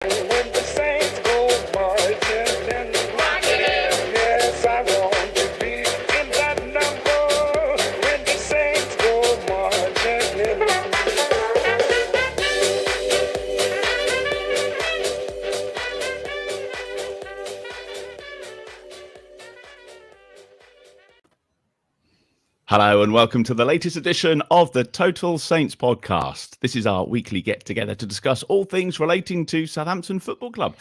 When the Saints go marching in, yes, I want to be in that number. When the Saints go marching in. Hello and welcome to the latest edition of the Total Saints podcast. This is our weekly get-together to discuss all things relating to Southampton Football Club.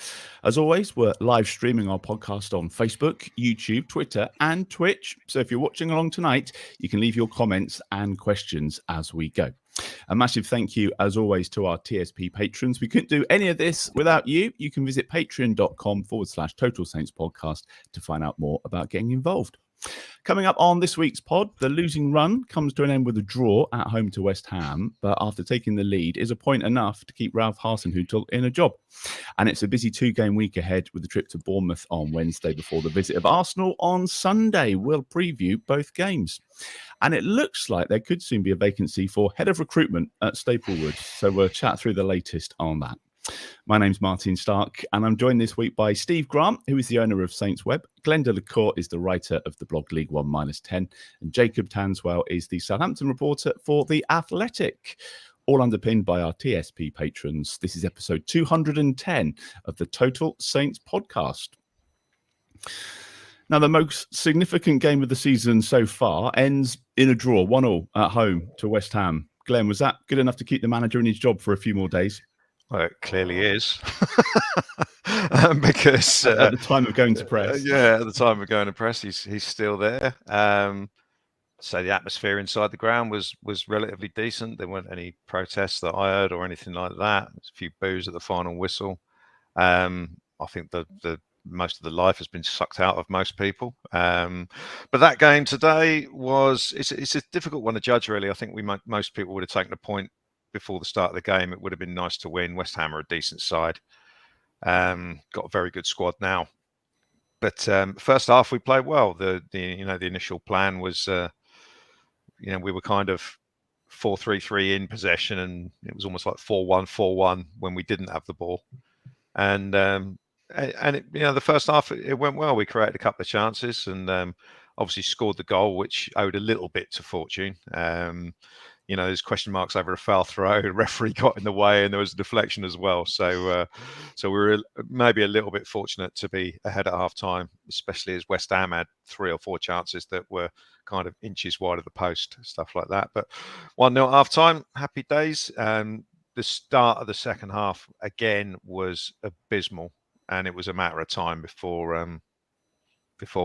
As always, we're live streaming our podcast on Facebook, YouTube, Twitter and Twitch. So if you're watching along tonight, you can leave your comments and questions as we go. A massive thank you, as always, to our TSP patrons. We couldn't do any of this without you. You can visit patreon.com/Total Saints podcast to find out more about getting involved. Coming up on this week's pod, the losing run comes to an end with a draw at home to West Ham, but after taking the lead is a point enough to keep Ralph Hasenhüttl in a job. And it's a busy two-game week ahead with the trip to Bournemouth on Wednesday before the visit of Arsenal on Sunday. We'll preview both games. And it looks like there could soon be a vacancy for head of recruitment at Staplewood, so we'll chat through the latest on that. My name's Martin Starke, and I'm joined this week by Steve Grant, who is the owner of SaintsWeb. Glen Cour is the writer of the blog League 1-10, and Jacob Tanswell is the Southampton reporter for The Athletic. All underpinned by our TSP patrons. This is episode 210 of the Total Saints podcast. Now, the most significant game of the season so far ends in a draw, 1-1 at home to West Ham. Glen, was that good enough to keep the manager in his job for a few more days? Well, it clearly is. Because at the time of going to press. At the time of going to press, he's still there. So the atmosphere inside the ground was relatively decent. There weren't any protests that I heard or anything like that. There's a few boos at the final whistle. I think the most of the life has been sucked out of most people. But that game today it's a difficult one to judge, really. I think most people would have taken a point before the start of the game. It would have been nice to win. West Ham are a decent side. Got a very good squad now. But first half we played well. The initial plan was we were kind of 4-3-3 in possession, and it was almost like 4-1 when we didn't have the ball. And the first half it went well. We created a couple of chances and obviously scored the goal, which owed a little bit to fortune. There's question marks over a foul throw. The referee got in the way, and there was a deflection as well. So we were maybe a little bit fortunate to be ahead at half time, especially as West Ham had 3 or 4 chances that were kind of inches wide of the post, stuff like that. But 1-0 at half time, happy days. The start of the second half again was abysmal, and it was a matter of time before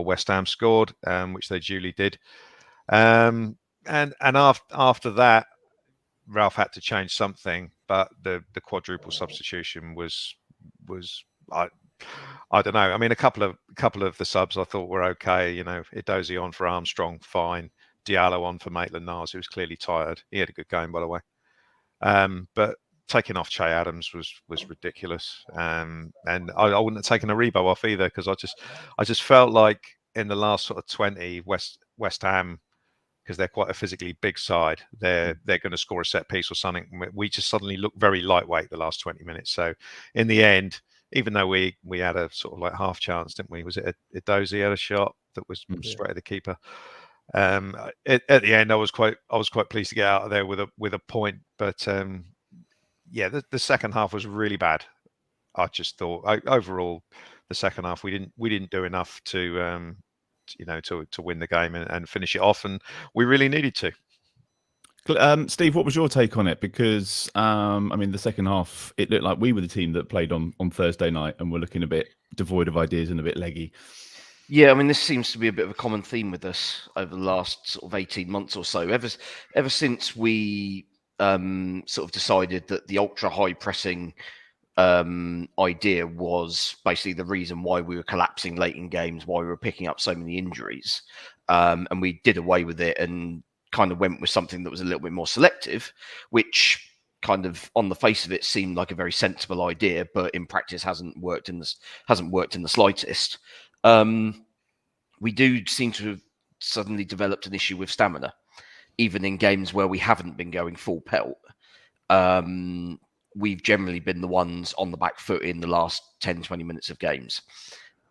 West Ham scored, which they duly did. And after that, Ralph had to change something, but the quadruple substitution was I don't know. I mean, a couple of the subs I thought were okay. Edozie on for Armstrong, fine. Diallo on for Maitland-Niles, who was clearly tired. He had a good game, by the way. But taking off Che Adams was ridiculous. And I wouldn't have taken Aribo off either, because I just felt like in the last sort of 20, West Ham, because they're quite a physically big side, they're going to score a set piece or something. We just suddenly looked very lightweight the last 20 minutes. So in the end, even though we had a sort of like half chance, didn't we? Was it Edozie had a shot that was straight at the keeper? At the end, I was quite pleased to get out of there with a point. But the second half was really bad. I just thought overall the second half we didn't do enough to win the game and finish it off, and we really needed to. Steve, what was your take on it? Because the second half, it looked like we were the team that played on Thursday night and were looking a bit devoid of ideas and a bit leggy. Yeah, this seems to be a bit of a common theme with us over the last sort of 18 months or so. Ever since we sort of decided that the ultra high pressing idea was basically the reason why we were collapsing late in games, why we were picking up so many injuries, and we did away with it and kind of went with something that was a little bit more selective, which kind of on the face of it seemed like a very sensible idea, but in practice hasn't worked in the slightest. We do seem to have suddenly developed an issue with stamina, even in games where we haven't been going full pelt. we've generally been the ones on the back foot in the last 10, 20 minutes of games,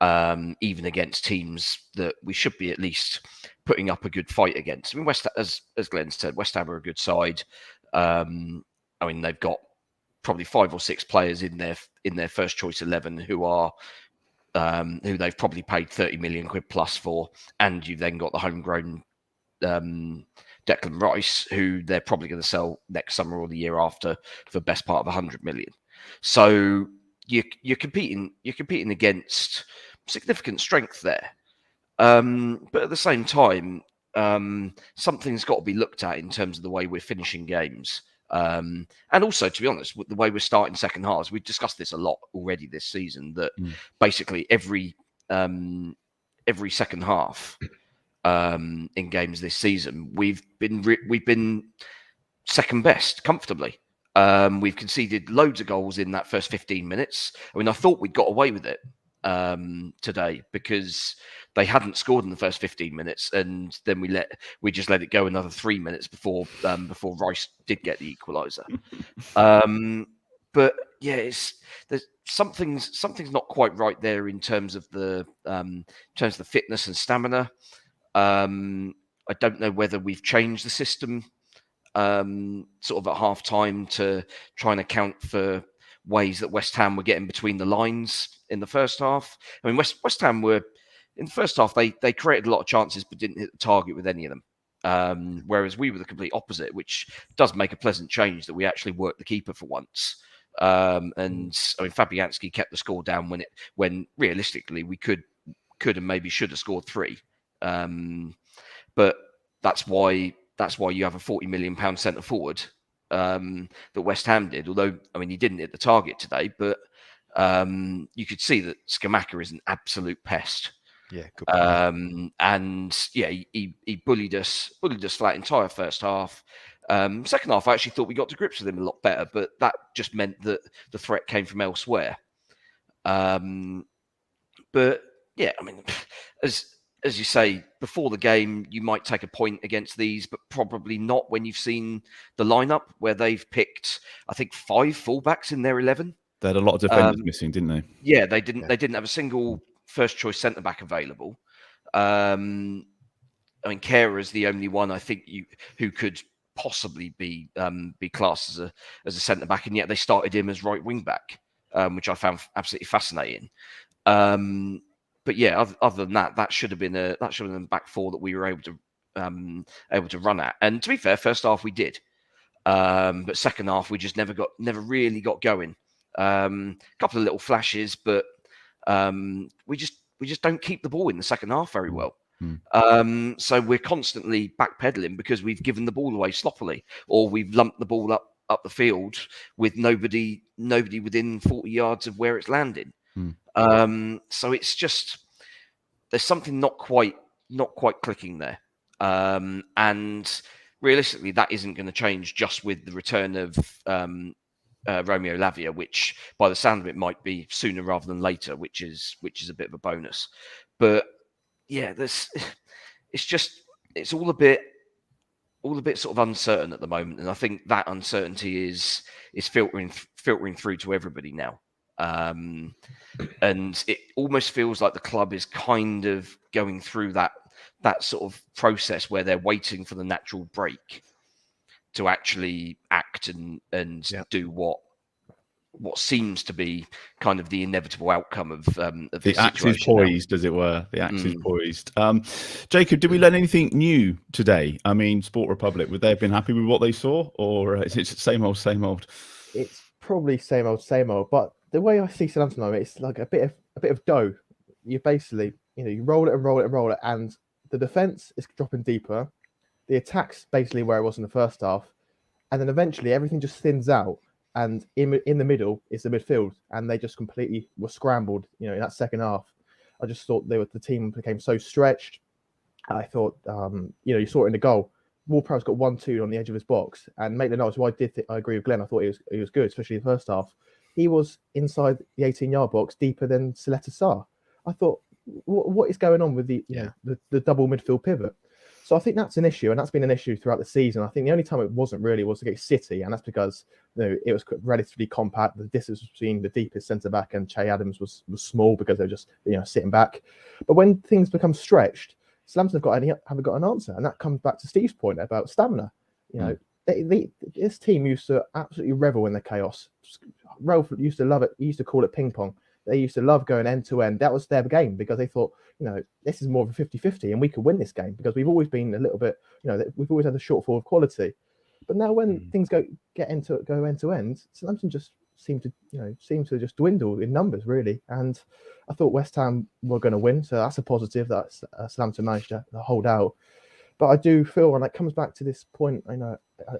even against teams that we should be at least putting up a good fight against. I mean, as Glenn said, West Ham are a good side. I mean, they've got probably 5 or 6 players in their first choice 11 who are who they've probably paid 30 million quid plus for, and you've then got the homegrown Declan Rice, who they're probably going to sell next summer or the year after for the best part of 100 million. So you're competing against significant strength there. But at the same time, something's got to be looked at in terms of the way we're finishing games. And also, to be honest, with the way we're starting second halves, we've discussed this a lot already this season, that basically every second half in games this season, we've been second best comfortably. We've conceded loads of goals in that first 15 minutes. I mean, I thought we'd got away with it today because they hadn't scored in the first 15 minutes, and then we just let it go another 3 minutes before Rice did get the equaliser. But yeah, there's something's not quite right there in terms of the fitness and stamina. I don't know whether we've changed the system sort of at half time to try and account for ways that West Ham were getting between the lines in the first half. I mean, West Ham were in the first half, they created a lot of chances but didn't hit the target with any of them. Whereas we were the complete opposite, which does make a pleasant change that we actually worked the keeper for once. And I mean, Fabianski kept the score down when realistically we could and maybe should have scored 3. But that's why you have a £40 million centre forward that West Ham did. Although, I mean, he didn't hit the target today, but you could see that Scamacca is an absolute pest. Yeah, good and yeah, he bullied us flat entire first half. Second half, I actually thought we got to grips with him a lot better, but that just meant that the threat came from elsewhere. But yeah, I mean, as you say, before the game, you might take a point against these, but probably not when you've seen the lineup where they've picked, I think, 5 fullbacks in their 11. They had a lot of defenders missing, didn't they? Yeah, they didn't. Yeah. They didn't have a single first choice centre back available. I mean, Cour is the only one I think who could possibly be classed as a centre back, and yet they started him as right wing back, which I found absolutely fascinating. But yeah, other than that, that should have been a back four that we were able to run at. And to be fair, first half we did, but second half we just never really got going. A couple of little flashes, but we just don't keep the ball in the second half very well. So we're constantly backpedaling because we've given the ball away sloppily, or we've lumped the ball up the field with nobody within 40 yards of where it's landing. So it's just, there's something not quite clicking there. And realistically, that isn't going to change just with the return of Romeo Lavia, which by the sound of it might be sooner rather than later, which is a bit of a bonus. But yeah, it's all a bit sort of uncertain at the moment, and I think that uncertainty is filtering through to everybody now. And it almost feels like the club is kind of going through that sort of process where they're waiting for the natural break to actually act and do what seems to be kind of the inevitable outcome of the axe is poised, as it were. The axe is poised. Jacob, did we learn anything new today? I mean, Sport Republic, would they have been happy with what they saw, or is it same old, same old? It's probably same old, same old. But the way I see Southampton, it's like a bit of dough. You basically, you roll it and roll it and roll it, and the defense is dropping deeper. The attack's basically where it was in the first half, and then eventually everything just thins out. And in the middle is the midfield, and they just completely were scrambled. In that second half, I just thought the team became so stretched. I thought, you saw it in the goal. Ward-Prowse got 1-2 on the edge of his box, and Maitland-Niles, who I agree with Glenn. I thought he was good, especially in the first half. He was inside the 18-yard box, deeper than Saleta Sarr. I thought, what is going on with the double midfield pivot? So I think that's an issue, and that's been an issue throughout the season. I think the only time it wasn't really was against City, and that's because it was relatively compact. The distance between the deepest centre back and Che Adams was small because they were just sitting back. But when things become stretched, Southampton haven't got an answer, and that comes back to Steve's point about stamina. This team used to absolutely revel in the chaos. Ralph used to love it. He used to call it ping pong. They used to love going end to end. That was their game because they thought, this is more of a 50-50 and we could win this game because we've always been a little bit, we've always had a shortfall of quality. But now when things go end to end, Southampton just seem to just dwindle in numbers really. And I thought West Ham were going to win, so that's a positive that Southampton managed to hold out. But I do feel, and it comes back to this point,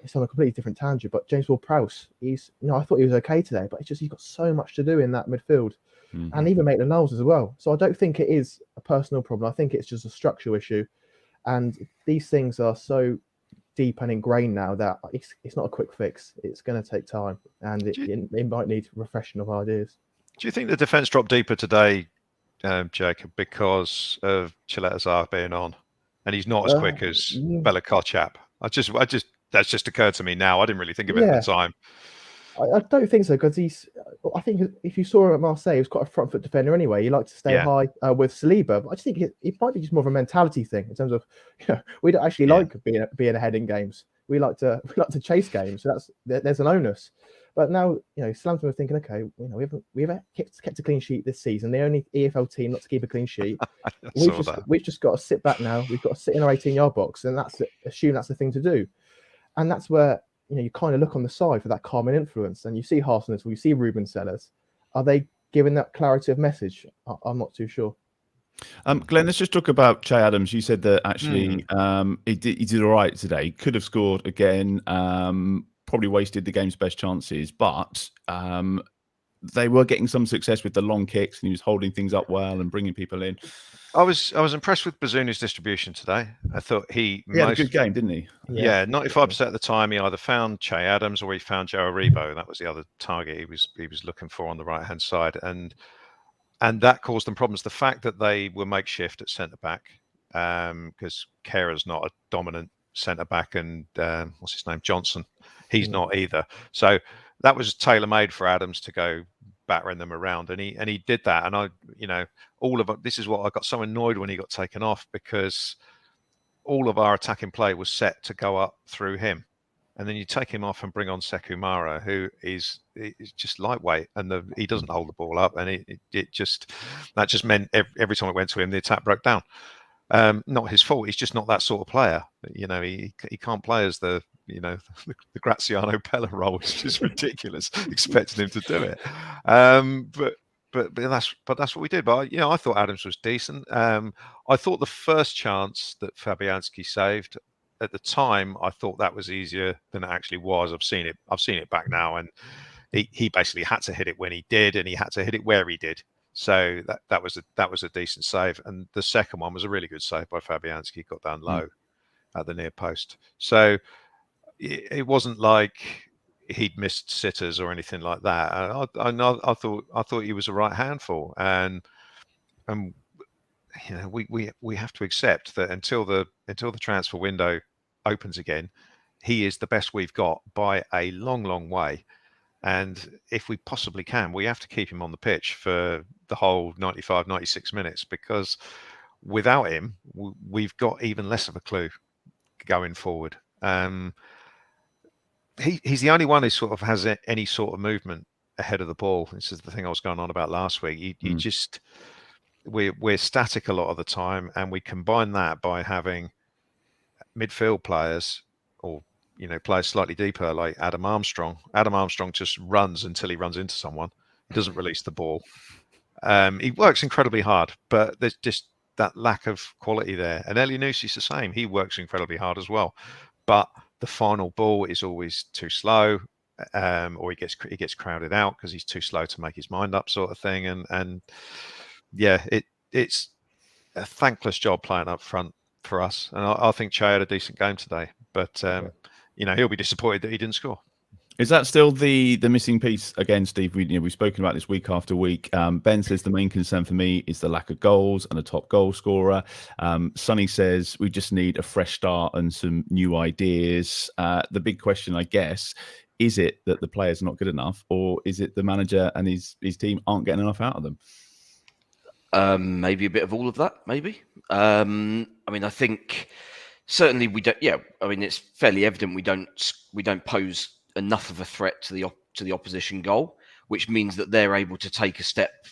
it's on a completely different tangent, but James Ward-Prowse, I thought he was okay today, but he's got so much to do in that midfield. And even Maitland-Niles as well. So I don't think it is a personal problem. I think it's just a structural issue. And these things are so deep and ingrained now that it's not a quick fix. It's going to take time, and it might need refreshing of ideas. Do you think the defence dropped deeper today, Jacob, because of Chiletazar being on? And he's not as quick as Bella-Kotchap. That's just occurred to me now. I didn't really think of it at the time. I don't think so, because I think if you saw him at Marseille, he was quite a front foot defender anyway. He liked to stay high with Saliba. But I just think it might be just more of a mentality thing in terms of, we don't actually like being ahead in games. We like to chase games. So there's an onus. But now, Southampton were thinking, okay, we've kept a clean sheet this season. The only EFL team not to keep a clean sheet. We've just got to sit back now. We've got to sit in our 18-yard box, and assume that's the thing to do. And that's where you kind of look on the side for that calming influence, and you see Hasenhüttl, you see Ruben Sellers. Are they giving that clarity of message? I'm not too sure. Glenn, let's just talk about Che Adams. You said that actually he did all right today. Could have scored again. Probably wasted the game's best chances, but they were getting some success with the long kicks, and he was holding things up well and bringing people in. I was impressed with Bazuni's distribution today. I thought he had a good game, didn't he? Yeah, 95% of the time he either found Che Adams or he found Joe Aribo. That was the other target he was looking for on the right hand side, and that caused them problems. The fact that they were makeshift at centre back, because Kera's not a dominant centre back, and what's his name, Johnson, he's not either. So that was tailor made for Adams to go battering them around, and he did that. And this is what I got so annoyed when he got taken off, because all of our attacking play was set to go up through him, and then you take him off and bring on Sekou Mara, who is just lightweight, and he doesn't hold the ball up, and that just meant every time it went to him, the attack broke down. Not his fault. He's just not that sort of player. He can't play as the Graziano Pella role. It's just ridiculous expecting him to do it. But that's what we did. But I thought Adams was decent. I thought the first chance that Fabianski saved at the time, I thought that was easier than it actually was. I've seen it back now, and he basically had to hit it when he did, and he had to hit it where he did. So that was a decent save, and the second one was a really good save by Fabianski. He got down low at the near post. So it wasn't like he'd missed sitters or anything like that. I thought he was a right handful, and we have to accept that until the transfer window opens again, he is the best we've got by a long, long way. And if we possibly can, we have to keep him on the pitch for the whole 95, 96 minutes, because without him, we've got even less of a clue going forward. He's the only one who sort of has any sort of movement ahead of the ball. This is the thing I was going on about last week. We're static a lot of the time, and we combine that by having midfield players or players slightly deeper, like Adam Armstrong. Adam Armstrong just runs until he runs into someone. He doesn't release the ball. He works incredibly hard, but there's just that lack of quality there. And Elyounoussi the same. He works incredibly hard as well, but the final ball is always too slow, or he gets crowded out because he's too slow to make his mind up, sort of thing. And it's a thankless job playing up front for us. And I think Che had a decent game today, but he'll be disappointed that he didn't score. Is that still the missing piece again, Steve? We've spoken about this week after week. Ben says the main concern for me is the lack of goals and a top goal scorer. Sonny says we just need a fresh start and some new ideas. The big question, I guess, is it that the players are not good enough, or is it the manager and his team aren't getting enough out of them? Maybe a bit of all of that. Maybe. I mean, I think certainly we don't. Yeah, I mean, it's fairly evident we don't pose enough of a threat to the opposition goal, which means that they're able to take a step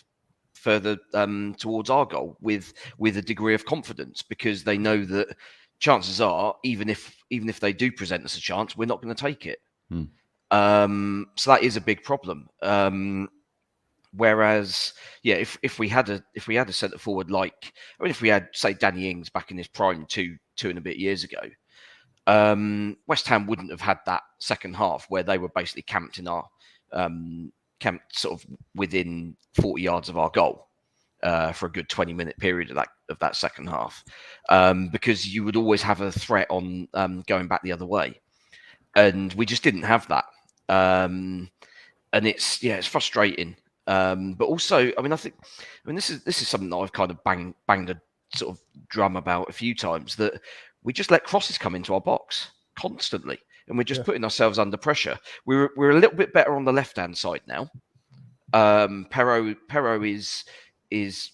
further towards our goal with a degree of confidence, because they know that chances are, even if they do present us a chance, we're not going to take it. So that is a big problem. Whereas, yeah, if we had a centre forward like, I mean, if we had, say, Danny Ings back in his prime two and a bit years ago, West Ham wouldn't have had that second half where they were basically camped sort of within 40 yards of our goal for a good 20-minute period of that second half, because you would always have a threat on going back the other way, and we just didn't have that, and it's frustrating. But also, I mean, this is something that I've kind of banged a sort of drum about a few times, that we just let crosses come into our box constantly, and we're just putting ourselves under pressure. We're a little bit better on the left hand side now. Perro is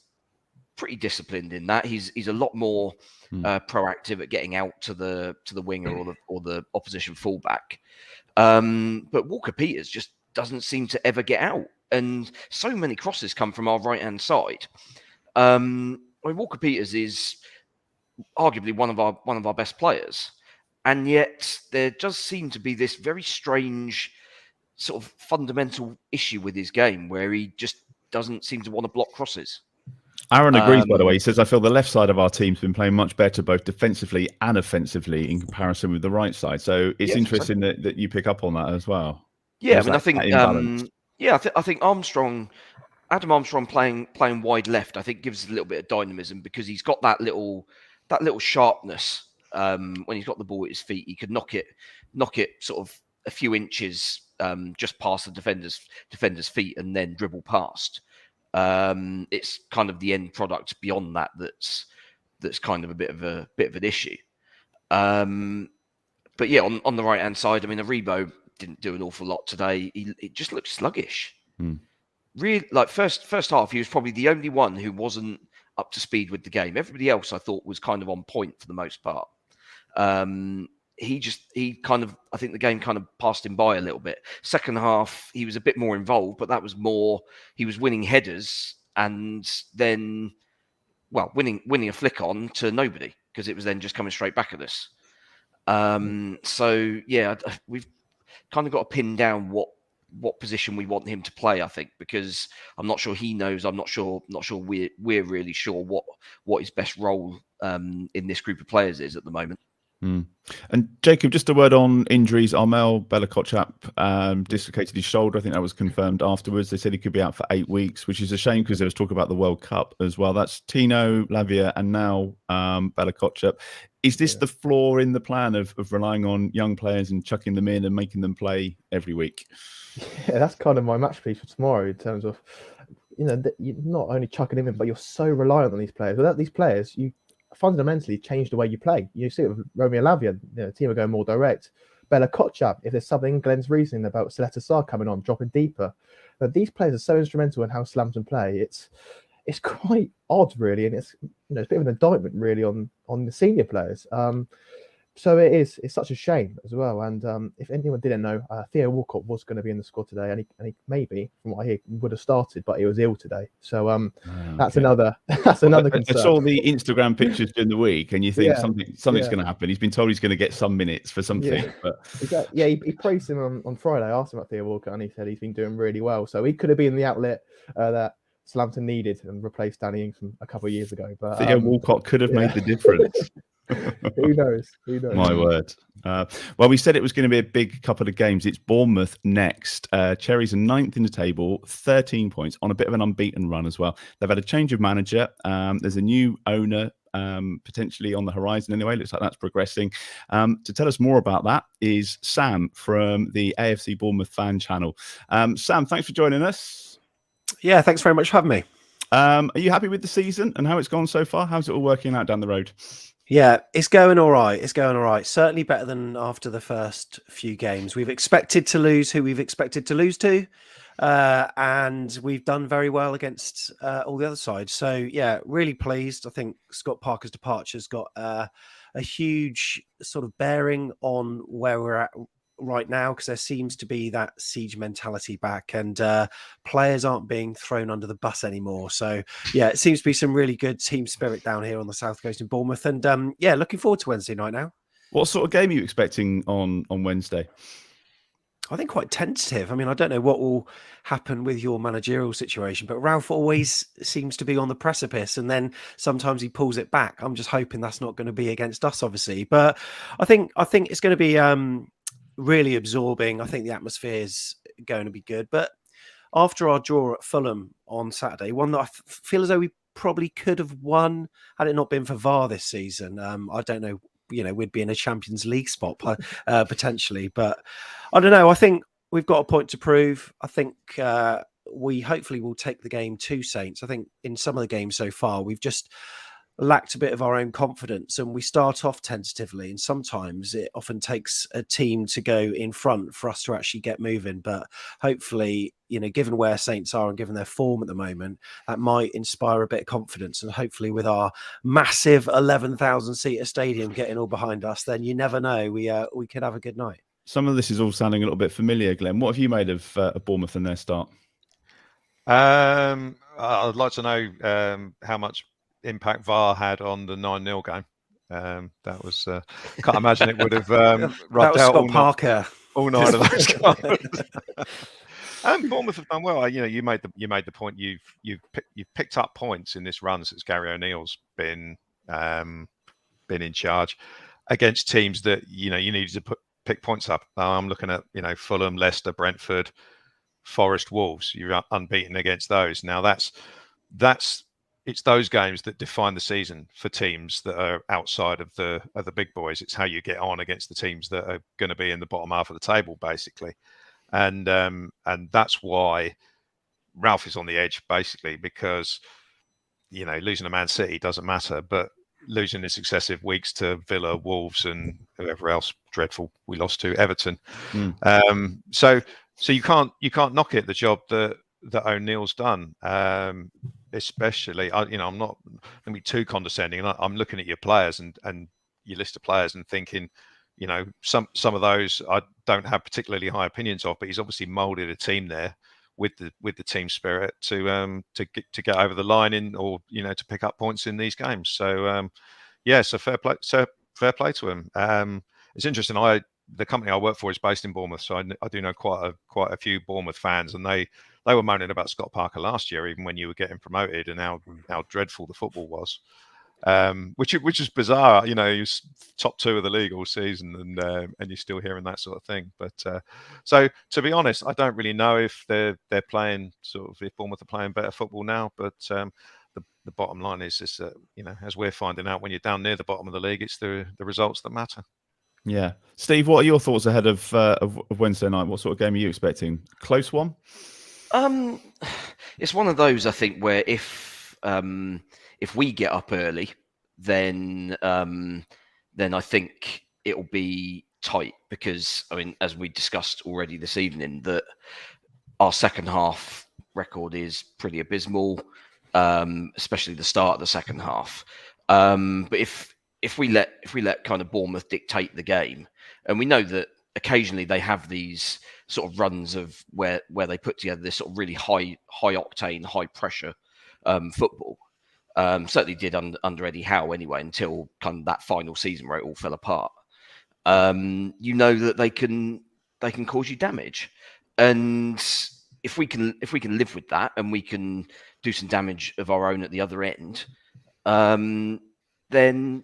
pretty disciplined in that. He's a lot more proactive at getting out to the winger or the opposition fullback. But Walker-Peters just doesn't seem to ever get out, and so many crosses come from our right hand side. I mean, Walker-Peters is arguably one of our best players, and yet there does seem to be this very strange sort of fundamental issue with his game where he just doesn't seem to want to block crosses. Aaron agrees, by the way. He says, I feel the left side of our team's been playing much better, both defensively and offensively, in comparison with the right side. So it's interesting that you pick up on that as well. Yeah, I mean, I think I think Adam Armstrong playing wide left, I think, gives a little bit of dynamism, because he's got that little sharpness. When he's got the ball at his feet, he could knock it sort of a few inches just past the defender's feet and then dribble past. It's kind of the end product beyond that that's kind of a bit of an issue. But yeah, on the right hand side, I mean, Aribo didn't do an awful lot today. It just looked sluggish. Really, like first half, he was probably the only one who wasn't up to speed with the game. Everybody else, I thought, was kind of on point for the most part. He kind of, I think the game kind of passed him by a little bit. Second half, he was a bit more involved, but that was more, he was winning headers and then, well, winning a flick on to nobody, because it was then just coming straight back at us. So yeah, we've kind of got to pin down what position we want him to play, I think, because I'm not sure he knows. I'm not sure we're really sure what his best role in this group of players is at the moment. And Jacob, just a word on injuries. ONeill, Bella-Kotchap dislocated his shoulder. I think that was confirmed afterwards. They said he could be out for 8 weeks, which is a shame, because there was talk about the World Cup as well. That's Tino, Lavia, and now Bella-Kotchap. Is this the flaw in the plan of relying on young players and chucking them in and making them play every week? Yeah, that's kind of my match piece for tomorrow, in terms of, you're not only chucking them in, but you're so reliant on these players. Without these players, you fundamentally change the way you play. You see it with Romeo Lavia, the team are going more direct. Bella-Kotchap, if there's something, Glen's reasoning about Starke coming on, dropping deeper. But these players are so instrumental in how Southampton play. It's quite odd, really, and it's a bit of an indictment, really, on the senior players. So it's such a shame as well. And if anyone didn't know, Theo Walcott was going to be in the squad today, and he maybe, from what I hear, would have started, but he was ill today. So that's another concern. I saw the Instagram pictures during the week, and you think something's going to happen. He's been told he's going to get some minutes for something. Yeah. But he praised him on Friday. I asked him about Theo Walcott, and he said he's been doing really well. So he could have been the outlet that Southampton needed and replaced Danny Ings from a couple of years ago. But Theo Walcott could have made the difference. Who knows? My word. Well, we said it was going to be a big couple of games. It's Bournemouth next. Cherries are 9th in the table, 13 points, on a bit of an unbeaten run as well. They've had a change of manager. There's a new owner, potentially on the horizon anyway. Looks like that's progressing. To tell us more about that is Sam from the AFC Bournemouth Fan Channel. Sam, thanks for joining us. Yeah, thanks very much for having me. Are you happy with the season and how it's gone so far? How's it all working out down the road? Yeah, it's going all right. It's going all right. Certainly better than after the first few games. We've expected to lose who we've expected to lose to. And we've done very well against all the other sides. So, yeah, really pleased. I think Scott Parker's departure's got a huge sort of bearing on where we're at right now, because there seems to be that siege mentality back, and players aren't being thrown under the bus anymore. So, yeah, it seems to be some really good team spirit down here on the South Coast in Bournemouth. And, yeah, looking forward to Wednesday night now. What sort of game are you expecting on Wednesday? I think quite tentative. I mean, I don't know what will happen with your managerial situation, but Ralph always seems to be on the precipice, and then sometimes he pulls it back. I'm just hoping that's not going to be against us, obviously. But I think it's going to be really absorbing. I think the atmosphere is going to be good. But after our draw at Fulham on Saturday, one that I feel as though we probably could have won had it not been for VAR this season. I don't know. We'd be in a Champions League spot potentially, but I don't know. I think we've got a point to prove. I think we hopefully will take the game to Saints. I think in some of the games so far, we've just lacked a bit of our own confidence, and we start off tentatively, and sometimes it often takes a team to go in front for us to actually get moving. But hopefully, given where Saints are and given their form at the moment, that might inspire a bit of confidence. And hopefully with our massive 11,000 seater stadium getting all behind us, then you never know, we could have a good night. Some of this is all sounding a little bit familiar, Glenn. What have you made of Bournemouth and their start? I'd like to know how much impact VAR had on the 9-0 game. That was can't imagine it would have rubbed out Scott Parker all nine of those guys. Bournemouth have done well. You made the point. You've picked up points in this run since Gary O'Neill's been in charge against teams that you needed to pick points up. I'm looking at Fulham, Leicester, Brentford, Forest, Wolves. You're unbeaten against those. Now it's those games that define the season for teams that are outside of the big boys. It's how you get on against the teams that are going to be in the bottom half of the table, basically. And that's why Ralph is on the edge, basically, because losing to Man City doesn't matter, but losing in successive weeks to Villa, Wolves, and whoever else dreadful we lost to, Everton. So you can't knock it, the job that O'Neill's done. Especially, I'm not going to be too condescending. And I'm looking at your players and your list of players and thinking, some of those I don't have particularly high opinions of, but he's obviously moulded a team there with the team spirit to get over the line to pick up points in these games. So so fair play to him. It's interesting. The company I work for is based in Bournemouth, so I do know quite a few Bournemouth fans, and they were moaning about Scott Parker last year, even when you were getting promoted, and how dreadful the football was, which is bizarre. He was top 2 of the league all season, and you're still hearing that sort of thing. But so to be honest, I don't really know if they're playing if Bournemouth are playing better football now. But the bottom line is that as we're finding out, when you're down near the bottom of the league, it's the results that matter. Yeah, Steve, what are your thoughts ahead of Wednesday night? What sort of game are you expecting? Close one? It's one of those, I think, where if we get up early, then I think it'll be tight, because as we discussed already this evening, that our second half record is pretty abysmal, especially the start of the second half. But if we let kind of Bournemouth dictate the game, and we know that occasionally they have these sort of runs of where they put together this sort of really high octane, high pressure football. Certainly did under Eddie Howe anyway, until kind of that final season where it all fell apart. That they can cause you damage, and if we can live with that, and we can do some damage of our own at the other end, then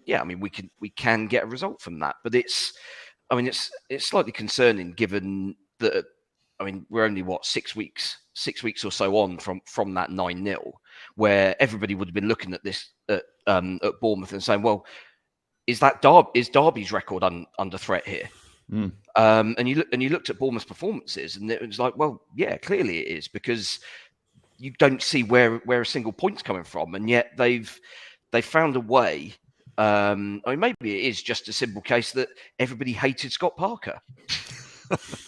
we can get a result from that. But it's slightly concerning, given that we're only 6 weeks or so on from that 9-0, where everybody would have been looking at at Bournemouth and saying, well, is Derby's record under threat here? And you looked at Bournemouth's performances, and it was like, well, yeah, clearly it is, because you don't see where a single point's coming from, and yet they've found a way. I mean, maybe it is just a simple case that everybody hated Scott Parker.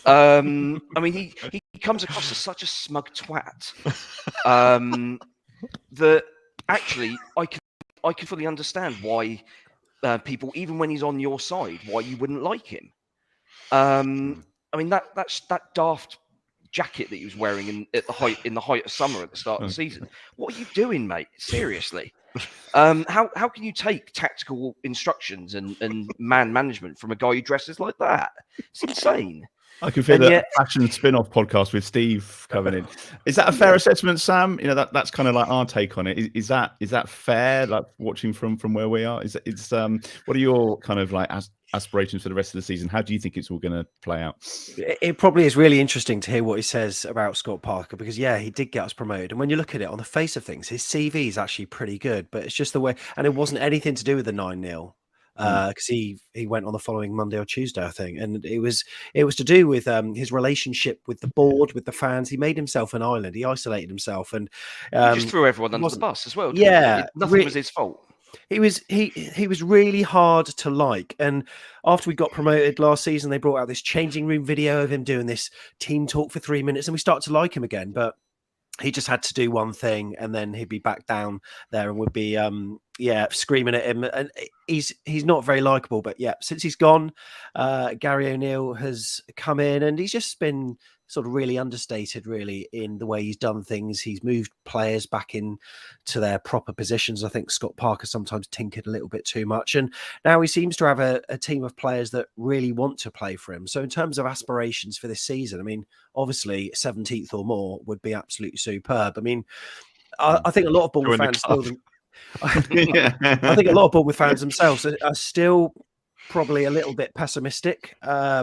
I mean, he comes across as such a smug twat that actually I can fully understand why people, even when he's on your side, why you wouldn't like him. I mean, that daft jacket that he was wearing in the height of summer at the start of the season. What are you doing, mate? Seriously. How can you take tactical instructions and man management from a guy who dresses like that? It's insane. I can feel the fashion spin-off podcast with Steve coming in. Is that a fair assessment, Sam? You know, that's kind of like our take on it. Is that fair? Like watching from where we are, what are your kind of like aspirations for the rest of the season? How do you think it's all going to play out? It probably is really interesting to hear what he says about Scott Parker, because he did get us promoted, and when you look at it on the face of things, his CV is actually pretty good, but it's just the way, and it wasn't anything to do with the 9-0. Because he went on the following Monday or Tuesday, I think, and it was to do with his relationship with the board, with the fans. He made himself an island. He isolated himself, and he just threw everyone under the bus as well. Nothing was his fault. He was really hard to like. And after we got promoted last season, they brought out this changing room video of him doing this team talk for 3 minutes, and we started to like him again. But he just had to do one thing, and then he'd be back down there and would be screaming at him. And he's not very likable. But since he's gone, Gary ONeill has come in, and he's just been sort of really understated, really, in the way he's done things. He's moved players back in to their proper positions. I think Scott Parker sometimes tinkered a little bit too much, and now he seems to have a team of players that really want to play for him. So in terms of aspirations for this season, I mean, obviously 17th or more would be absolutely superb. I mean, I think a lot of Bournemouth fans still, I think a lot of Bournemouth fans themselves are still probably a little bit pessimistic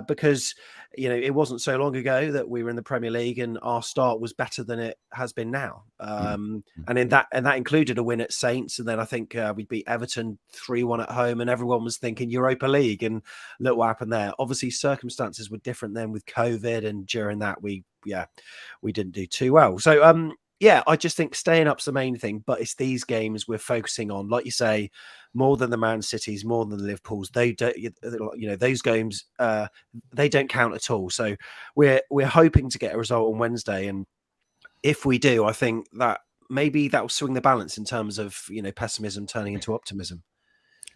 because it wasn't so long ago that we were in the Premier League and our start was better than it has been now. And that included a win at Saints, and then I think we beat Everton 3-1 at home, and everyone was thinking Europa League, and look what happened there. Obviously circumstances were different then with COVID, and during that we didn't do too well. So I just think staying up's the main thing, but it's these games we're focusing on, like you say, more than the Man Cities, more than the Liverpools. They don't, those games, they don't count at all. So we're hoping to get a result on Wednesday, and if we do, I think that maybe that will swing the balance in terms of pessimism turning into optimism.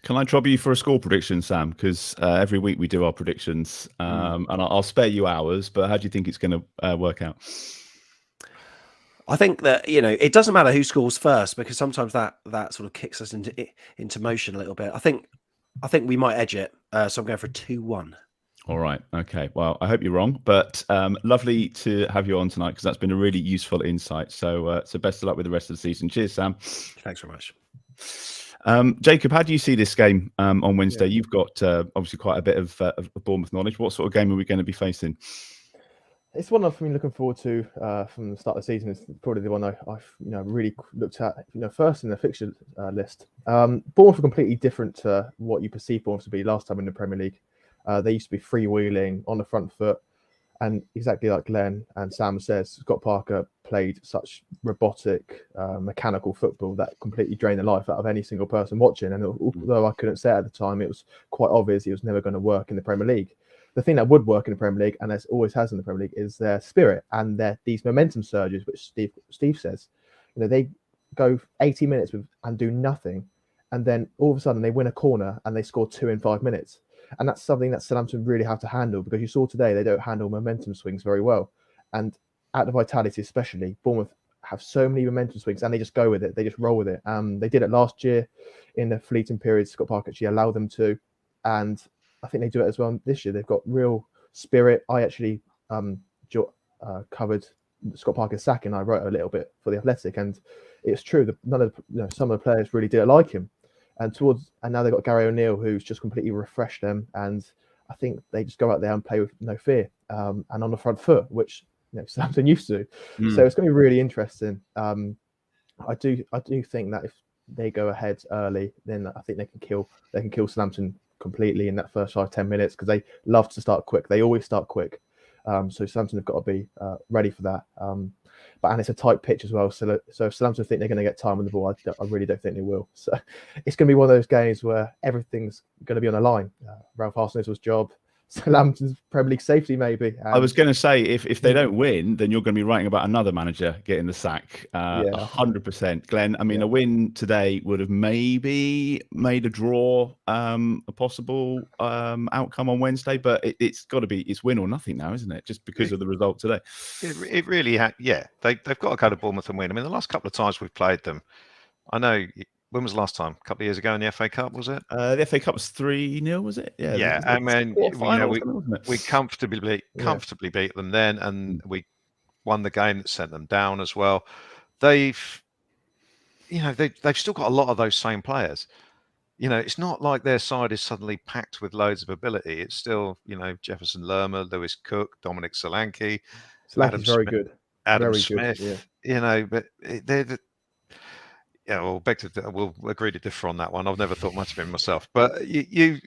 Can I trouble you for a score prediction, Sam? Because every week we do our predictions, and I'll spare you ours. But how do you think it's going to work out? I think that it doesn't matter who scores first, because sometimes that sort of kicks us into motion a little bit. I think we might edge it, so I'm going for a 2-1. All right, okay. Well, I hope you're wrong, but lovely to have you on tonight, because that's been a really useful insight. So best of luck with the rest of the season. Cheers, Sam. Thanks very much. Jacob, how do you see this game on Wednesday? You've got obviously quite a bit of Bournemouth knowledge. What sort of game are we going to be facing? It's one I've been looking forward to from the start of the season. It's probably the one I've really looked at first in the fixture list. Bournemouth are completely different to what you perceive Bournemouth to be last time in the Premier League. They used to be freewheeling on the front foot, and exactly like Glen and Sam says, Scott Parker played such robotic, mechanical football that completely drained the life out of any single person watching. And although I couldn't say it at the time, it was quite obvious he was never going to work in the Premier League. The thing that would work in the Premier League, and as always has in the Premier League, is their spirit and these momentum surges, which Steve says. They go 80 minutes and do nothing, and then all of a sudden they win a corner and they score 2 in 5 minutes. And that's something that Southampton really have to handle, because you saw today they don't handle momentum swings very well. And at the Vitality especially, Bournemouth have so many momentum swings and they just go with it. They just roll with it. They did it last year in the fleeting period. Scott Parker actually allowed them to, and I think they do it as well this year. They've got real spirit. I actually covered Scott Parker's sack, and I wrote a little bit for The Athletic, and it's true that some of the players really did like him. And now they've got Gary ONeill, who's just completely refreshed them, and I think they just go out there and play with no fear and on the front foot, which Southampton used to. So it's going to be really interesting. I do think that if they go ahead early, then I think they can kill Southampton completely in that first 5-10 minutes, because they love to start quick. They always start quick. So Southampton have got to be ready for that. And it's a tight pitch as well. So if Southampton think they're going to get time on the ball, I really don't think they will. So it's going to be one of those games where everything's going to be on the line. Ralph Hasenhüttl's job, Southampton's Premier League safety, maybe. I was going to say, if they don't win, then you're going to be writing about another manager getting the sack. 100%. Glenn, I mean, a win today would have maybe made a draw a possible outcome on Wednesday, but it's got to be, it's win or nothing now, isn't it? Just because of the result today. It really, they've got to go to Bournemouth and win. I mean, the last couple of times we've played them, I know. When was the last time? A couple of years ago in the FA Cup, was it? The FA Cup was 3-0, was it? Yeah. I mean, we comfortably beat them then, and we won the game that sent them down as well. They've still got a lot of those same players. It's not like their side is suddenly packed with loads of ability. It's still, Jefferson Lerma, Lewis Cook, Dominic Solanke. Solanke's very good. Adam very Smith. Good, but they're we'll agree to differ on that one. I've never thought much of him myself, but it's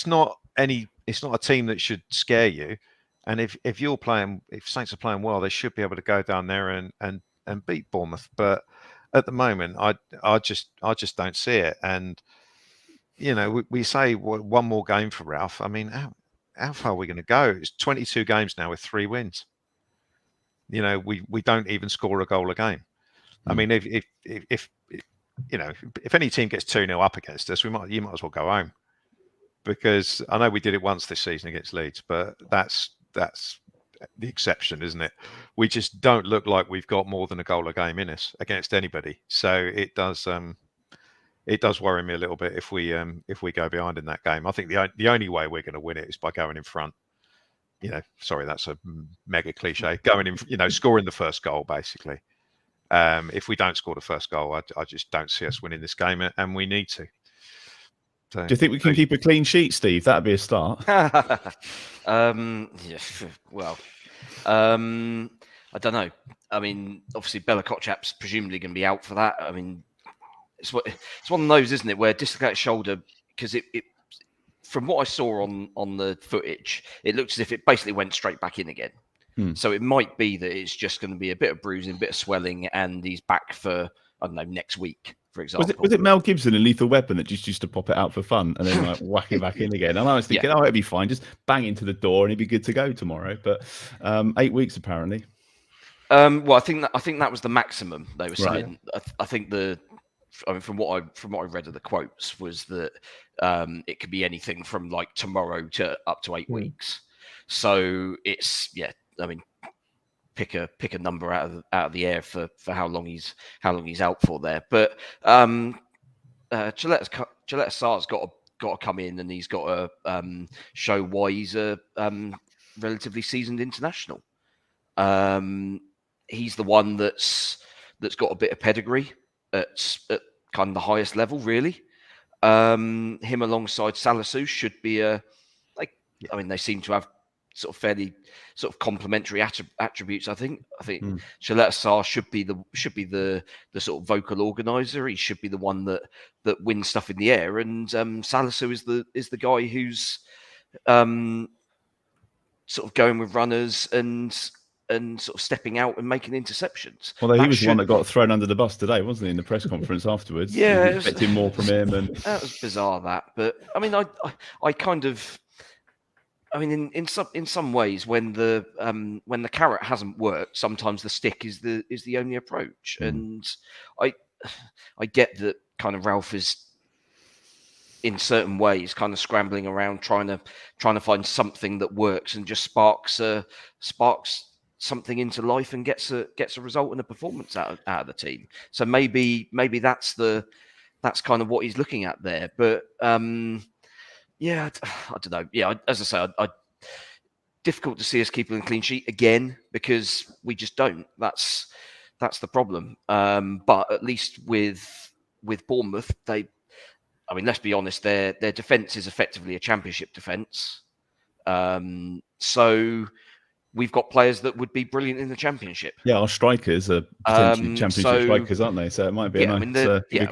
not a team that should scare you. And if Saints are playing well, they should be able to go down there and beat Bournemouth. But at the moment, I just don't see it. And we say one more game for Ralph. I mean, how far are we going to go? It's 22 games now with 3 wins. We don't even score a goal a game. I mean, if any team gets 2-0 up against us, you might as well go home, because I know we did it once this season against Leeds, but that's the exception, isn't it? We just don't look like we've got more than a goal a game in us against anybody. So it does worry me a little bit if we go behind in that game. I think the only way we're going to win it is by going in front. Sorry, that's a mega cliche. Going in, scoring the first goal, basically. If we don't score the first goal, I just don't see us winning this game, and we need to. So, do you think we can keep a clean sheet, Steve? That'd be a start. Well, I don't know. I mean, obviously Bella-Kotchap's presumably going to be out for that. I mean, it's one of those, isn't it, where dislocated shoulder, because it from what I saw on the footage, it looks as if it basically went straight back in again. So it might be that it's just going to be a bit of bruising, a bit of swelling, and he's back for, I don't know, next week, for example. Was it Mel Gibson in Lethal Weapon that just used to pop it out for fun and then whack it back in again? And I was thinking, it'd be fine, just bang into the door and he'd be good to go tomorrow. But 8 weeks apparently. Well, I think that was the maximum they were saying. Right. I think from what I read of the quotes was that it could be anything from like tomorrow to up to 8 weeks. So it's I mean, pick a number out of the air for how long he's out for there. But Gillette Sarr's got to come in, and he's got to show why he's a relatively seasoned international. He's the one that's got a bit of pedigree at kind of the highest level, really. Him alongside Salisu should be I mean, they seem to have sort of fairly sort of complementary attributes. I think Gillette Sarr should be the sort of vocal organizer. He should be the one that wins stuff in the air, and Salisu is the guy who's sort of going with runners and sort of stepping out and making interceptions. Although he was the one that got thrown under the bus today, wasn't he, in the press conference afterwards? Yeah, expecting more from him. And that was bizarre. But I mean, I kind of. I mean, in some ways, when the carrot hasn't worked, sometimes the stick is the only approach. And I get that kind of Ralph is in certain ways kind of scrambling around trying to find something that works and just sparks something into life and gets a result and a performance out of the team. So maybe that's kind of what he's looking at there. But yeah, I don't know. Yeah, as I say, difficult to see us keeping a clean sheet again because we just don't. That's the problem. But at least with Bournemouth, let's be honest, their defence is effectively a championship defence. So we've got players that would be brilliant in the Championship. Yeah, our strikers are potentially Championship so- strikers, aren't they? So it might be a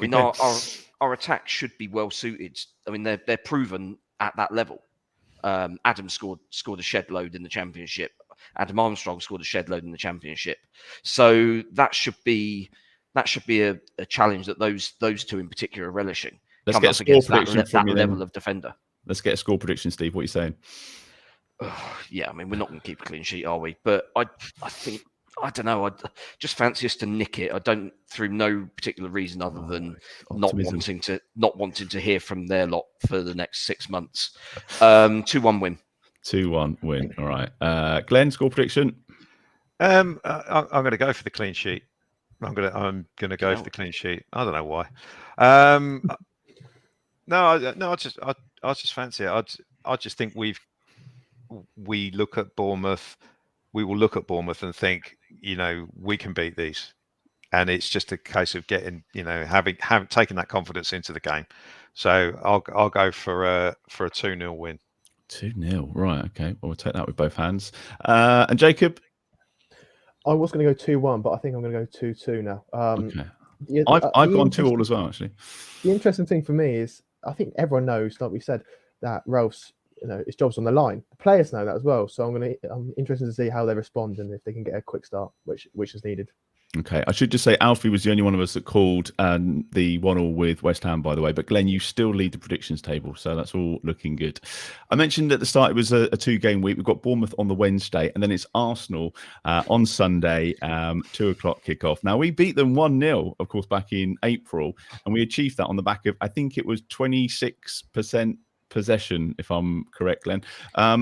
nice. Our attack should be well suited. I mean, they're proven at that level. Adam scored a shed load in the Championship. Adam Armstrong scored a shed load in the Championship. So that should be a challenge that those two in particular are relishing. Let's Come get up a score against prediction from you then. level of defender. Let's get a score prediction, Steve. What are you saying? Yeah, I mean, we're not going to keep a clean sheet, are we? But I think, I don't know. I just fancy us to nick it. I don't, through no particular reason other than not wanting to hear from their lot for the next 6 months. 2-1 win. 2-1 win. All right. Glenn, score prediction. I'm going to go for the clean sheet. I'm going to go for the clean sheet. I don't know why. I just fancy it. I just think we look at Bournemouth. We will look at Bournemouth and think, we can beat these, and it's just a case of getting, having taken that confidence into the game. So I'll go for a 2-0 win. 2-0. Right. Okay. Well, we'll take that with both hands. And Jacob. I was going to go 2-1, but I think I'm going to go 2-2 now. Okay. I've gone 2-2 as well, actually. The interesting thing for me is, I think everyone knows, like we said, that Ralph's, his job's on the line. The players know that as well. So I'm interested to see how they respond and if they can get a quick start, which is needed. Okay, I should just say Alfie was the only one of us that called the 1-1 with West Ham, by the way. But Glenn, you still lead the predictions table, so that's all looking good. I mentioned at the start it was a 2-game week. We've got Bournemouth on the Wednesday, and then it's Arsenal on Sunday, 2:00 kickoff. Now, we beat them 1-0, of course, back in April, and we achieved that on the back of, I think it was 26% possession, if I'm correct, Glenn.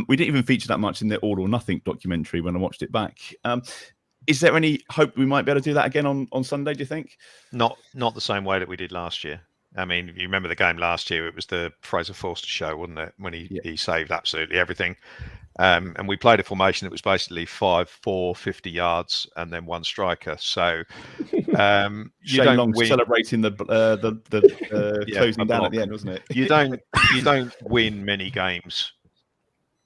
We didn't even feature that much in the All or Nothing documentary when I watched it back. Is there any hope we might be able to do that again on Sunday, do you think? Not the same way that we did last year. I mean, if you remember the game last year, it was the Fraser Forster show, wasn't it? When he saved absolutely everything. And we played a formation that was basically 5-4, 50 yards, and then one striker. So you Shane Long win. Celebrating the closing down at the end, wasn't it? You don't win many games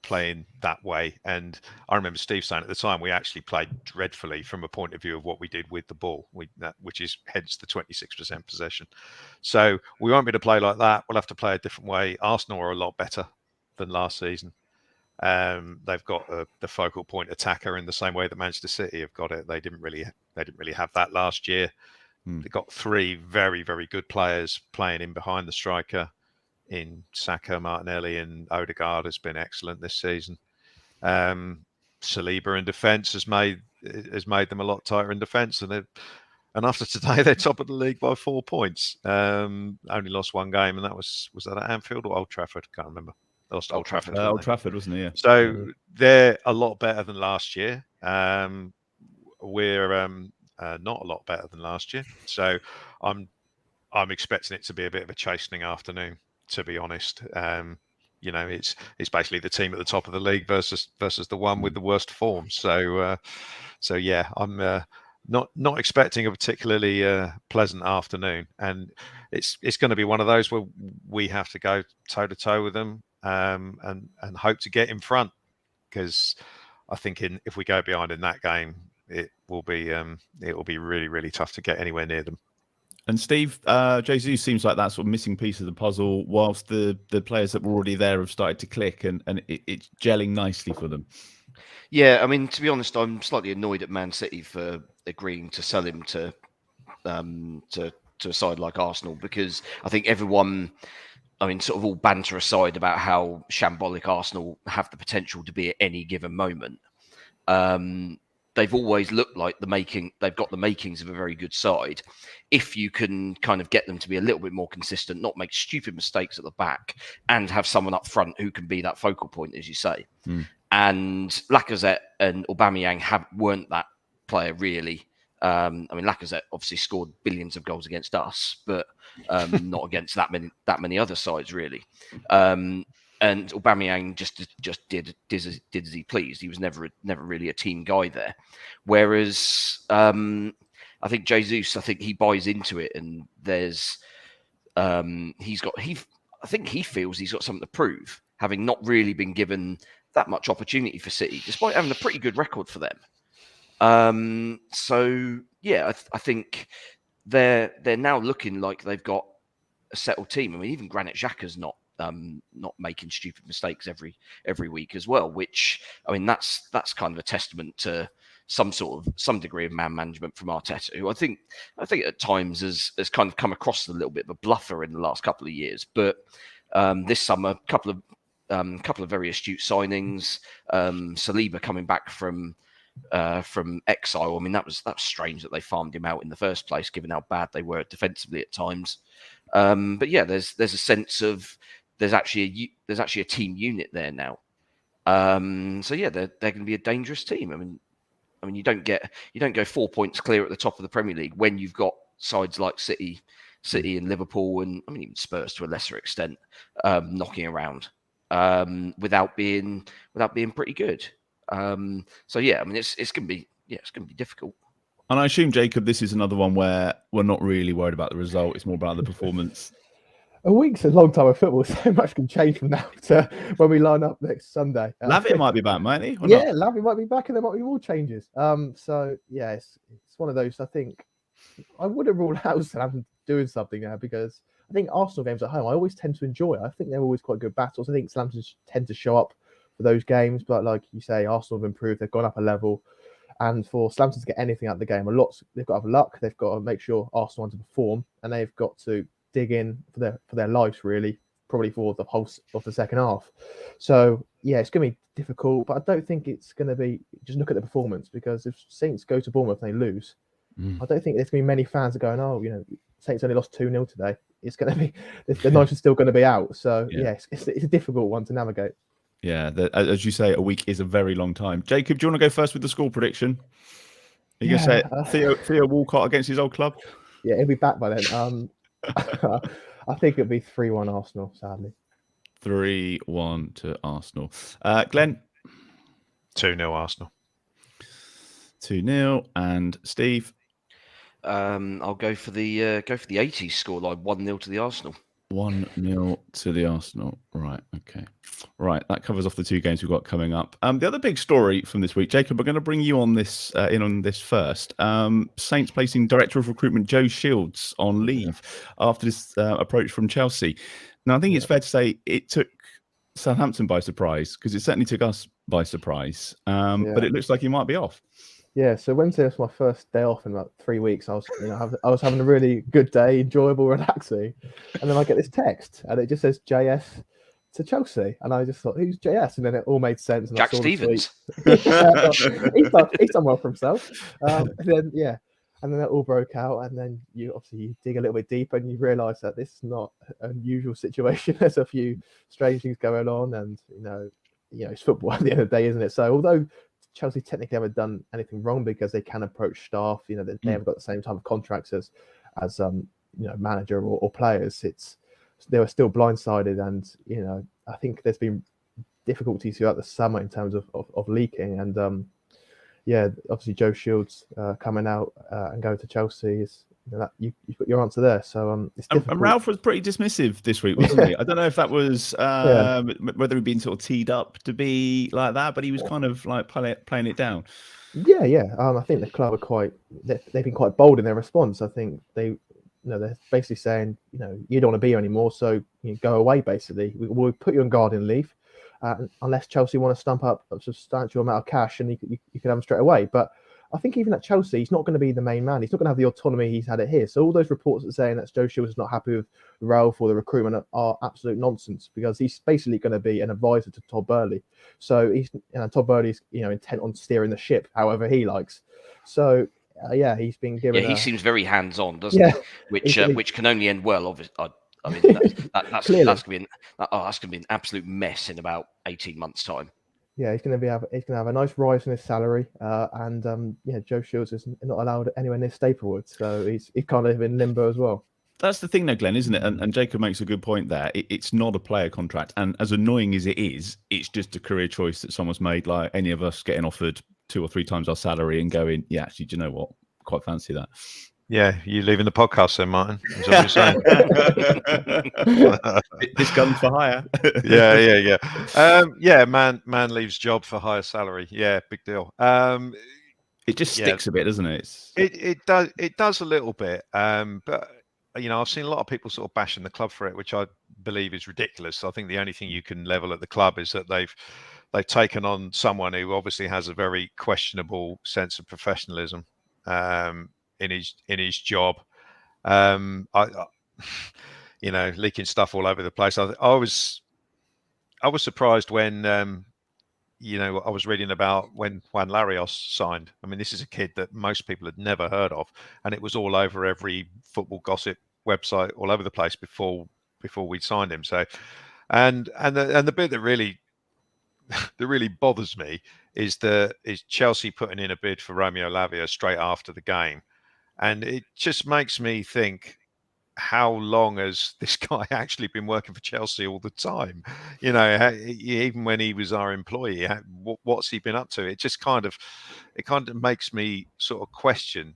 playing that way. And I remember Steve saying at the time, we actually played dreadfully from a point of view of what we did with the ball, which is hence the 26% possession. So we won't be able to play like that. We'll have to play a different way. Arsenal are a lot better than last season. They've got the focal point attacker in the same way that Manchester City have got it. They didn't really have that last year. They've got 3 very, very good players playing in behind the striker. In Saka, Martinelli, and Odegaard has been excellent this season. Saliba in defence has made them a lot tighter in defence, and after today they're top of the league by 4 points. Only lost 1 game, and that was that at Anfield or Old Trafford? Can't remember. They lost Old Trafford. Old Trafford, wasn't it? Yeah. So they're a lot better than last year. We're not a lot better than last year. So I'm expecting it to be a bit of a chastening afternoon, to be honest. It's basically the team at the top of the league versus the one with the worst form. So yeah, I'm not expecting a particularly pleasant afternoon, and it's going to be one of those where we have to go toe to toe with them and hope to get in front, because I think if we go behind in that game, it will be really, really tough to get anywhere near them. And Steve, Jesus seems like that sort of missing piece of the puzzle, whilst the players that were already there have started to click, and it's gelling nicely for them. Yeah, I mean, to be honest, I'm slightly annoyed at Man City for agreeing to sell him to a side like Arsenal, because I think everyone, I mean, sort of all banter aside about how shambolic Arsenal have the potential to be at any given moment. They've always looked like they've got the makings of a very good side. If you can kind of get them to be a little bit more consistent, not make stupid mistakes at the back, and have someone up front who can be that focal point, as you say. And Lacazette and Aubameyang weren't that player really. I mean, Lacazette obviously scored billions of goals against us, but not against that many other sides really. And Aubameyang just did as he pleased. He was never really a team guy there. Whereas I think Jesus, he buys into it, and there's I think he feels he's got something to prove, having not really been given that much opportunity for City, despite having a pretty good record for them. So yeah, I think they're now looking like they've got a settled team. I mean, even Granit Xhaka's not making stupid mistakes every week as well, which, I mean, that's kind of a testament to some degree of man management from Arteta, who I think at times has kind of come across as a little bit of a bluffer in the last couple of years. But this summer, couple of very astute signings. Saliba coming back from exile. I mean, that was strange that they farmed him out in the first place, given how bad they were defensively at times. But yeah, there's a sense of there's actually a team unit there now. So yeah, they're going to be a dangerous team. I mean, you don't go 4 points clear at the top of the Premier League when you've got sides like City and Liverpool, and I mean even Spurs to a lesser extent, knocking around without being pretty good. So yeah, I mean it's going to be difficult. And I assume, Jacob, this is another one where we're not really worried about the result. It's more about the performance. A week's a long time of football. So much can change from now to when we line up next Sunday. Lavitt might be back, might he? Or Yeah, not? Lavitt might be back, and there might be more changes. So yeah, it's one of those. I think I wouldn't rule out Southampton doing something now, because I think Arsenal games at home I always tend to enjoy. I think they're always quite good battles. I think Southampton tend to show up for those games, but like you say, Arsenal have improved. They've gone up a level. And for Southampton to get anything out of the game, they've got to have luck. They've got to make sure Arsenal underperform, and they've got to dig in for their lives, really, probably for the whole of the second half. So yeah, it's going to be difficult, but I don't think it's going to be. Just look at the performance, because if Saints go to Bournemouth and they lose, I don't think there's going to be many fans that are going, Saints only lost 2-0 today. It's going to be the knives are still going to be out. So yeah, it's a difficult one to navigate. Yeah, as you say, a week is a very long time. Jacob, do you want to go first with the score prediction? Are you going to say Theo Walcott against his old club? Yeah, he'll be back by then. I think it'll be 3-1 Arsenal, sadly. 3-1 to Arsenal. Glenn? 2-0 Arsenal. 2-0. And Steve? I'll go for the 80s scoreline, 1-0 to the Arsenal. 1-0 to the Arsenal. Right, okay. Right, that covers off the two games we've got coming up. The other big story from this week, Jacob, we're going to bring you on this first. Saints placing Director of Recruitment Joe Shields on leave after this approach from Chelsea. Now, I think it's fair to say it took Southampton by surprise, because it certainly took us by surprise. But it looks like he might be off. Yeah, so Wednesday was my first day off in about 3 weeks. I was having a really good day, enjoyable, relaxing, and then I get this text, and it just says JS to Chelsea, and I just thought, who's JS? And then it all made sense. And Jack Stevens. He's done well for himself. And then it all broke out, and then you dig a little bit deeper, and you realise that this is not an unusual situation. There's a few strange things going on, and it's football at the end of the day, isn't it? So although Chelsea technically haven't done anything wrong, because they can approach staff, they haven't got the same type of contracts as manager or players. They were still blindsided, and I think there's been difficulties throughout the summer in terms of leaking, and obviously Joe Shields coming out and going to Chelsea is you've got your answer there. So it's difficult. And Ralph was pretty dismissive this week, wasn't he? I don't know if that was whether he'd been sort of teed up to be like that, but he was kind of like playing it down. Yeah. I think the club are they've been quite bold in their response. I think they're basically saying, you don't want to be here anymore, so go away. Basically, we'll put you on garden leave, unless Chelsea want to stump up a substantial amount of cash, and you can have them straight away. But I think even at Chelsea, he's not going to be the main man. He's not going to have the autonomy he's had it here. So all those reports that saying that Joe Shields is not happy with Ralph or the recruitment are absolute nonsense, because he's basically going to be an advisor to Todd Boehly. So Todd Boehly's intent on steering the ship however he likes. So he's been given. Yeah, he seems very hands-on, doesn't he? Which can only end well. Obviously, I mean that's going to be an absolute mess in about 18 months' time. Yeah, he's going to have a nice rise in his salary, and Joe Shields is not allowed anywhere near Staplewood, so he's kind of in limbo as well. That's the thing, though, Glenn, isn't it? And Jacob makes a good point there. It's not a player contract, and as annoying as it is, it's just a career choice that someone's made. Like any of us getting offered 2 or 3 times our salary and going, yeah, actually, do you know what? Quite fancy that. Yeah, you leaving the podcast then, Martin? Is that what you're saying? This gun's for hire. Yeah. Man leaves job for higher salary. Yeah, big deal. It just Yeah. sticks a bit, doesn't it? It does a little bit. But I've seen a lot of people sort of bashing the club for it, which I believe is ridiculous. I think the only thing you can level at the club is that they've taken on someone who obviously has a very questionable sense of professionalism in his job. Leaking stuff all over the place. I was surprised when I was reading about when Juan Larios signed. I mean, this is a kid that most people had never heard of, and it was all over every football gossip website all over the place before we signed him. So, and the bit that really bothers me is Chelsea putting in a bid for Romeo Lavia straight after the game, and it just makes me think, how long has this guy actually been working for Chelsea all the time? Even when he was our employee, what's he been up to? It kind of makes me sort of question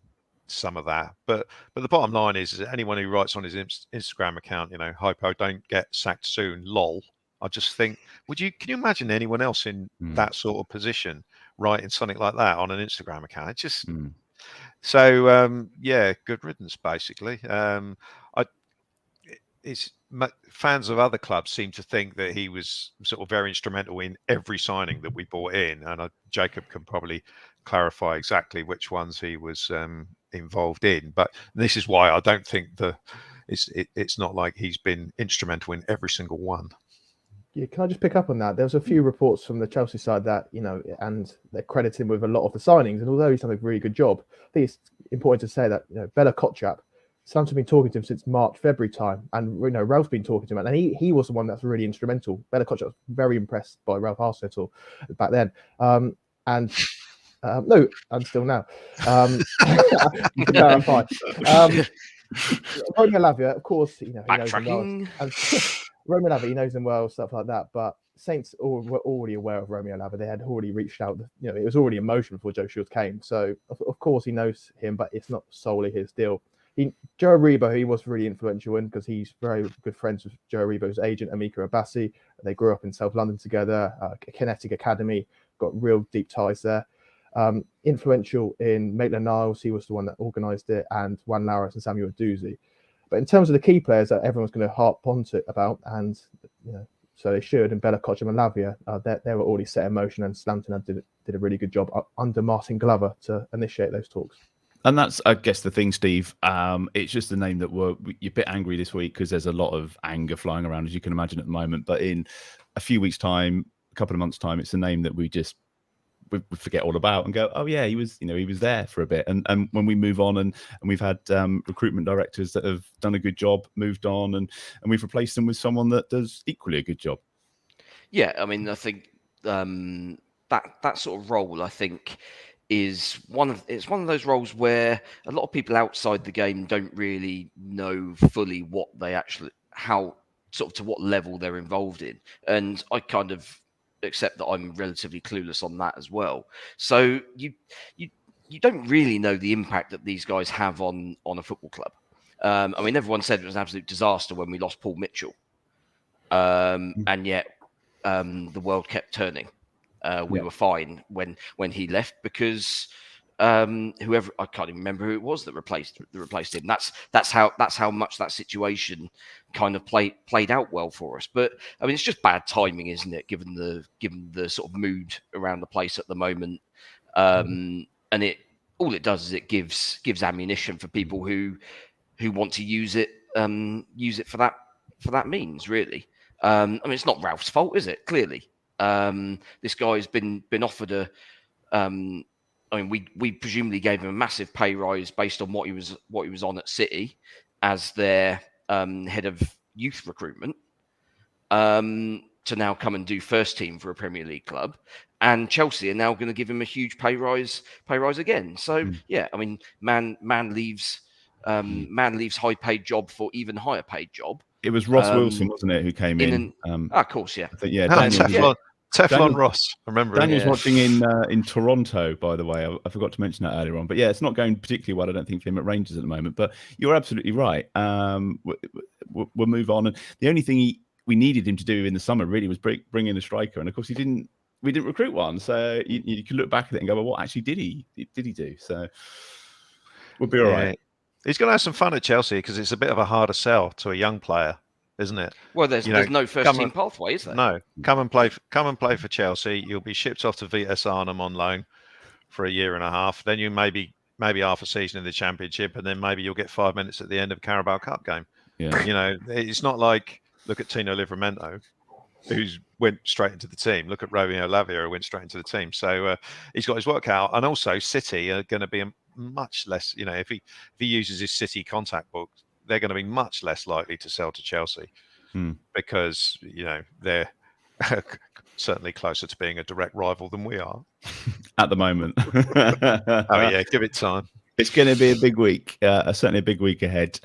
some of that. But the bottom line is anyone who writes on his Instagram account, hypo, don't get sacked soon, lol. I just think, can you imagine anyone else in that sort of position writing something like that on an Instagram account? It just so good riddance, basically. Fans of other clubs seem to think that he was sort of very instrumental in every signing that we brought in, and Jacob can probably clarify exactly which ones he was involved in. But this is why I don't think it's not like he's been instrumental in every single one. Yeah, can I just pick up on that? There was a few reports from the Chelsea side that, and they're crediting him with a lot of the signings. And although he's done a really good job, I think it's important to say that, Bella-Kotchap, Southampton have been talking to him since March, February time. And, Ralph's been talking to him. And he was the one that's really instrumental. Bella-Kotchap was very impressed by Ralph Hasenhüttl back then. No, and still now. You can verify. Romeo Lavia, of course, he knows him well. Romeo Lavia, he knows him well, stuff like that. But Saints were already aware of Romeo Lavia. They had already reached out. It was already in motion before Joe Shields came. So, of course, he knows him, but it's not solely his deal. Joe Aribo, he was really influential in, because he's very good friends with Joe Aribo's agent, Amika Abassi. They grew up in South London together, Kinetic Academy, got real deep ties there. Influential in Maitland-Niles, he was the one that organised it, and Juan Larios and Samuel Doozy. But in terms of the key players that everyone's going to harp on to about, and so they should, and Bella-Kotchap and Lavia, they were already set in motion, and Southampton did a really good job under Martin Glover to initiate those talks. And that's, I guess, the thing, Steve. It's just the name that you're a bit angry this week because there's a lot of anger flying around, as you can imagine, at the moment. But in a few weeks' time, a couple of months' time, it's a name that we forget all about and go, oh yeah, he was there for a bit. And when we move on, and we've had recruitment directors that have done a good job, moved on, and we've replaced them with someone that does equally a good job. Yeah, I mean, I think that sort of role, I think, is one of those roles where a lot of people outside the game don't really know fully what they actually, how sort of to what level they're involved in. And I kind of accept that I'm relatively clueless on that as well. So you don't really know the impact that these guys have on a football club. I mean, everyone said it was an absolute disaster when we lost Paul Mitchell, and yet the world kept turning. We were fine when he left, because whoever, I can't even remember who it was that replaced him. That's how much that situation kind of played out well for us. But I mean, it's just bad timing, isn't it? Given the sort of mood around the place at the moment, and all it does is it gives ammunition for people who want to use it for that means, really. I mean, it's not Ralph's fault, is it? Clearly. This guy's been offered a. I mean, we presumably gave him a massive pay rise based on what he was on at City as their head of youth recruitment, to now come and do first team for a Premier League club, and Chelsea are now going to give him a huge pay rise again. So yeah, I mean, man leaves high paid job for even higher paid job. It was Ross Wilson, wasn't it, who came in? Of course, yeah. I think, yeah, How Teflon Daniel- Ross. I remember him. Daniel's Yeah. watching in Toronto, by the way. I forgot to mention that earlier on. But yeah, it's not going particularly well, I don't think, for him at Rangers at the moment. But you're absolutely right. We'll move on. And the only thing we needed him to do in the summer really was bring in a striker. And of course, we didn't recruit one. So you can look back at it and go, well, what actually did he do? So we'll be all right. He's going to have some fun at Chelsea because it's a bit of a harder sell to a young player, isn't it? Well, there's no first team pathway, is there? No, come and play for Chelsea. You'll be shipped off to Vitesse Arnhem on loan for a year and a half. Then you maybe half a season in the Championship, and then maybe you'll get 5 minutes at the end of a Carabao Cup game. Yeah. It's not like look at Tino Livramento, who's went straight into the team. Look at Romeo Lavia, who went straight into the team. So he's got his work out, and also City are going to be much less. If he uses his City contact book, they're going to be much less likely to sell to Chelsea because they're certainly closer to being a direct rival than we are At the moment. Oh yeah, give it time. It's going to be a big week, certainly a big week ahead.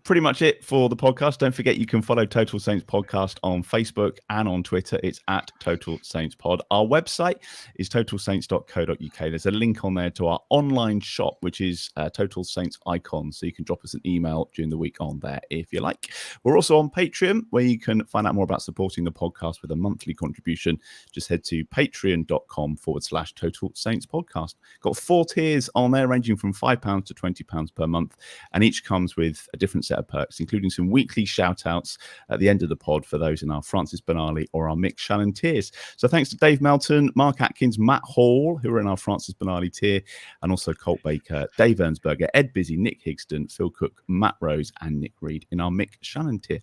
Pretty much it for the podcast. Don't forget you can follow Total Saints Podcast on Facebook and on Twitter. It's at Total Saints Pod. Our website is totalsaints.co.uk. There's a link on there to our online shop, which is Total Saints Icon. So you can drop us an email during the week on there if you like. We're also on Patreon, where you can find out more about supporting the podcast with a monthly contribution. Just head to patreon.com/Total Saints Podcast. Got 4 tiers on there, ranging from £5 to £20 per month, and each comes with a different set of perks, including some weekly shout outs at the end of the pod for those in our Francis Benali or our Mick Shannon tiers. So thanks to Dave Melton, Mark Atkins, Matt Hall, who are in our Francis Benali tier, and also Colt Baker, Dave Ernsberger, Ed Busy, Nick Higston, Phil Cook, Matt Rose, and Nick Reed in our Mick Shannon tier.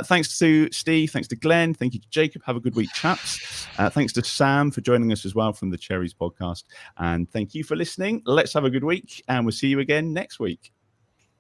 Thanks to Steve, thanks to Glenn, thank you to Jacob. Have a good week, chaps. Thanks to Sam for joining us as well from the Cherries podcast, and thank you for listening. Let's have a good week, and we'll see you again next week.